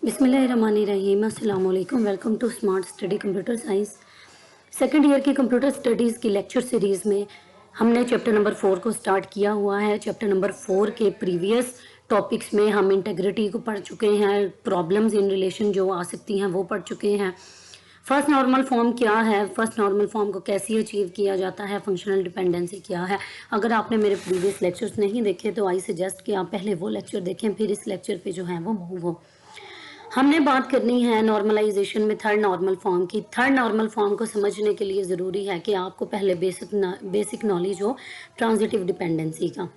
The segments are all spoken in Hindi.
बिस्मिल्लाहिर्रहमानिर्रहीम, अस्सलाम वालेकुम। Welcome to Smart Study computer science. Second year की कंप्यूटर स्टडीज़ की लेक्चर सीरीज़ में हमने चैप्टर नंबर 4 को स्टार्ट किया हुआ है। चैप्टर नंबर 4 के प्रीवियस टॉपिक्स में हम इंटेग्रिटी को पढ़ चुके हैं, प्रॉब्लम्स इन रिलेशन जो आ सकती हैं वो पढ़ चुके हैं। फर्स्ट नॉर्मल फॉर्म क्या है, फर्स्ट नॉर्मल फॉर्म को कैसे अचीव किया जाता है, फंक्शनल डिपेंडेंसी क्या है। अगर आपने मेरे प्रीवियस लेक्चर्स नहीं देखे तो आई सजेस्ट कि आप पहले वो लेक्चर देखें, फिर इस लेक्चर पे जो है वो मूव हो। हमने बात करनी है नॉर्मलाइजेशन में थर्ड नॉर्मल फॉर्म की। थर्ड नॉर्मल फॉर्म को समझने के लिए ज़रूरी है कि आपको पहले बेसिक नॉलेज हो ट्रांजिटिव डिपेंडेंसी का।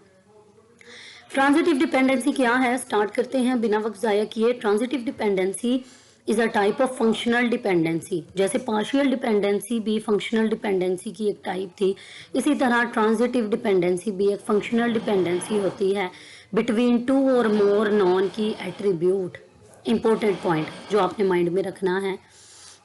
ट्रांजिटिव डिपेंडेंसी क्या है, स्टार्ट करते हैं बिना वक्त ज़ाया किए। Transitive dependency is a type of functional dependency. जैसे पार्शियल डिपेंडेंसी भी फंक्शनल डिपेंडेंसी की एक टाइप थी, इसी तरह ट्रांजिटिव डिपेंडेंसी भी एक फंक्शनल डिपेंडेंसी होती है बिटवीन टू और मोर नॉन की एट्रीब्यूट। इंपॉर्टेंट पॉइंट जो आपने माइंड में रखना है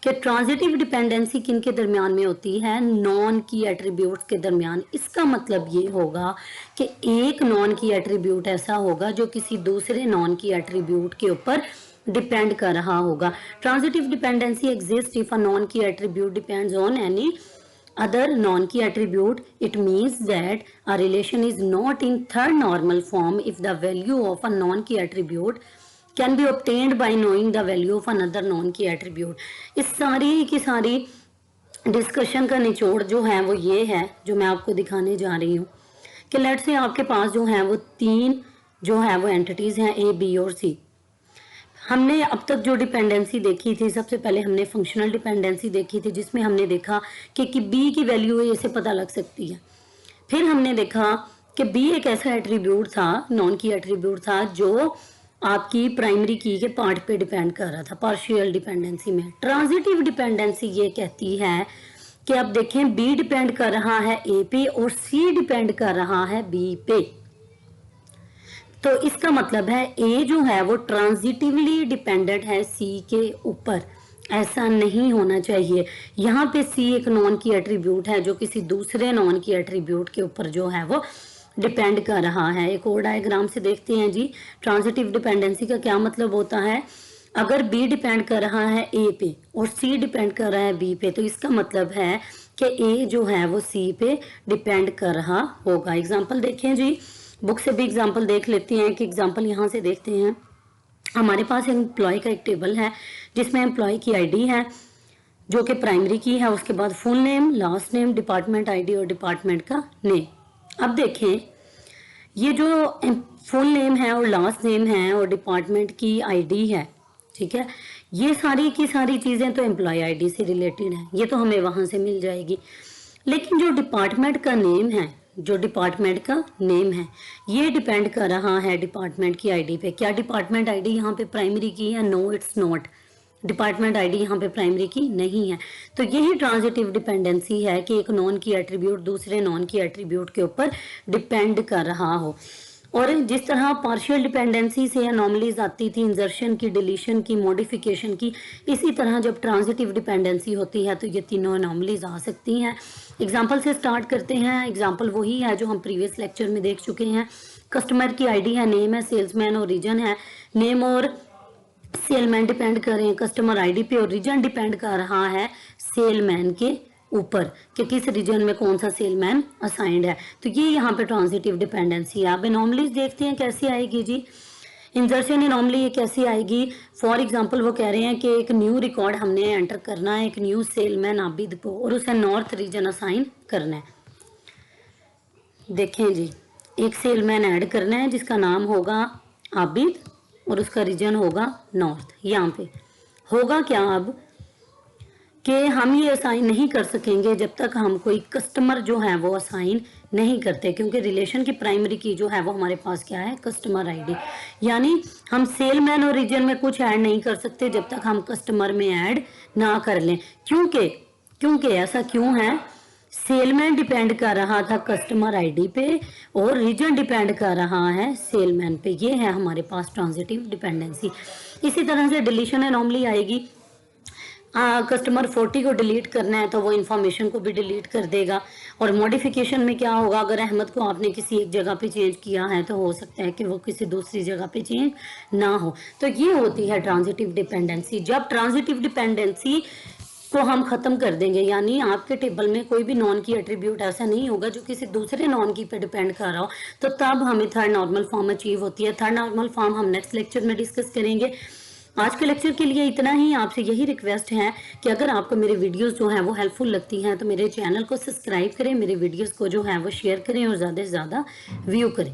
कि ट्रांजिटिव डिपेंडेंसी किन के दरमियान में होती है, नॉन की एट्रीब्यूट्स के दरमियान। इसका मतलब ये होगा कि एक नॉन की एट्रीब्यूट ऐसा होगा जो किसी दूसरे नॉन की एट्रीब्यूट के ऊपर डिपेंड कर रहा होगा। Transitive dependency exist if a non की attribute depends on any other non-key attribute. It means that a relation is not in third normal form if the value of a non-key attribute can be obtained by knowing the value of another non-key attribute. इस सारी की सारी डिस्कशन का निचोड़ जो है वो ये है जो मैं आपको दिखाने जा रही हूँ कि लेट्स से आपके पास जो है वो तीन जो है वो एंटिटीज हैं, ए, बी और सी। हमने अब तक जो डिपेंडेंसी देखी थी, सबसे पहले हमने फंक्शनल डिपेंडेंसी देखी थी जिसमें हमने देखा कि बी की वैल्यू है, इसे पता लग सकती है। फिर हमने देखा कि बी एक ऐसा एट्रीब्यूट था, नॉन की एट्रीब्यूट था जो आपकी प्राइमरी की के पार्ट पे डिपेंड कर रहा था पार्शियल डिपेंडेंसी में। ट्रांजिटिव डिपेंडेंसी ये कहती है कि अब देखें बी डिपेंड कर रहा है ए पे और सी डिपेंड कर रहा है बी पे। तो इसका मतलब है ए जो है वो ट्रांजिटिवली डिपेंडेंट है सी के ऊपर। ऐसा नहीं होना चाहिए। यहाँ पे सी एक नॉन की एट्रीब्यूट है जो किसी दूसरे नॉन की एट्रीब्यूट के ऊपर जो है वो डिपेंड कर रहा है। एक और डायग्राम से देखते हैं जी, ट्रांजिटिव डिपेंडेंसी का क्या मतलब होता है। अगर बी डिपेंड कर रहा है ए पे और सी डिपेंड कर रहा है बी पे, तो इसका मतलब है कि ए जो है वो सी पे डिपेंड कर रहा होगा। एग्जाम्पल देखें जी, बुक से भी एग्जाम्पल देख लेते हैं। कि एग्जाम्पल यहाँ से देखते हैं, हमारे पास एम्प्लॉय का एक टेबल है जिसमें एम्प्लॉय की आईडी है जो कि प्राइमरी की है, उसके बाद full name, last name, department ID और डिपार्टमेंट का नेम। अब देखें ये जो फुल नेम है और लास्ट नेम है और डिपार्टमेंट की आईडी है, ठीक है, ये सारी की सारी चीज़ें तो एम्प्लॉय आईडी से रिलेटेड है, ये तो हमें वहाँ से मिल जाएगी। लेकिन जो डिपार्टमेंट का नेम है, जो डिपार्टमेंट का नेम है, ये डिपेंड कर रहा है डिपार्टमेंट की आईडी पे। क्या डिपार्टमेंट आईडी यहाँ पे प्राइमरी की है? No, it's not. Department ID यहाँ पे प्राइमरी की नहीं है। तो यही ट्रांजिटिव डिपेंडेंसी है कि एक नॉन की एट्रीब्यूट दूसरे नॉन की एट्रीब्यूट के ऊपर डिपेंड कर रहा हो। और जिस तरह पार्शियल डिपेंडेंसी से अनोमलीज आती थी, इंजर्शन की, डिलीशन की, मॉडिफिकेशन की, इसी तरह जब ट्रांजिटिव डिपेंडेंसी होती है तो ये तीनों अनोमलीज आ सकती हैं। एग्जाम्पल से स्टार्ट करते हैं। एग्जाम्पल वही है जो हम प्रीवियस लेक्चर में देख चुके हैं। कस्टमर की आईडी है, नेम है, सेल्समैन और रीजन है। नेम और सेलमैन डिपेंड कर रहे हैं कस्टमर आईडी पे और रीजन डिपेंड कर रहा है सेलमैन के ऊपर कि किस रीजन में कौन सा सेलमैन असाइंड है। तो ये यहाँ पे ट्रांजिटिव डिपेंडेंसी है। अब एनोमलीज देखते हैं कैसे आएगी जी। इंजर्शन एनोमली ये कैसे आएगी। फॉर एग्जांपल वो कह रहे हैं कि एक न्यू रिकॉर्ड हमने एंटर करना है, एक न्यू सेलमैन आबिद को, और उसे नॉर्थ रीजन असाइन करना है। देखें जी, एक सेलमैन ऐड करना है जिसका नाम होगा आबिद और उसका रीजन होगा नॉर्थ। यहाँ पे होगा क्या अब कि हम ये असाइन नहीं कर सकेंगे जब तक हम कोई कस्टमर जो है वो असाइन नहीं करते, क्योंकि रिलेशन की प्राइमरी की जो है वो हमारे पास क्या है, कस्टमर आईडी। यानी हम सेलमैन और रीजन में कुछ ऐड नहीं कर सकते जब तक हम कस्टमर में ऐड ना कर लें। क्योंकि ऐसा क्यों है, सेलमैन डिपेंड कर रहा था कस्टमर आईडी पे और रीजन डिपेंड कर रहा है सेलमैन पे। ये है हमारे पास ट्रांजिटिव डिपेंडेंसी। इसी तरह से डिलीशन एनोमली आएगी। कस्टमर 40 को डिलीट करना है तो वो इन्फॉर्मेशन को भी डिलीट कर देगा। और मॉडिफिकेशन में क्या होगा, अगर अहमद को आपने किसी एक जगह पे चेंज किया है तो हो सकता है कि वो किसी दूसरी जगह पे चेंज ना हो। तो ये होती है ट्रांजिटिव डिपेंडेंसी। जब ट्रांजिटिव डिपेंडेंसी को हम खत्म कर देंगे, यानी आपके टेबल में कोई भी नॉन की एट्रीब्यूट ऐसा नहीं होगा जो किसी दूसरे नॉन की पे डिपेंड कर रहा हो, तो तब हमें थर्ड नॉर्मल फॉर्म अचीव होती है। थर्ड नॉर्मल फॉर्म हम नेक्स्ट लेक्चर में डिस्कस करेंगे। आज के लेक्चर के लिए इतना ही। आपसे यही रिक्वेस्ट है कि अगर आपको मेरे वीडियोस जो हैं वो हेल्पफुल लगती हैं तो मेरे चैनल को सब्सक्राइब करें, मेरे वीडियोस को जो है वो शेयर करें और ज़्यादा से ज़्यादा व्यू करें।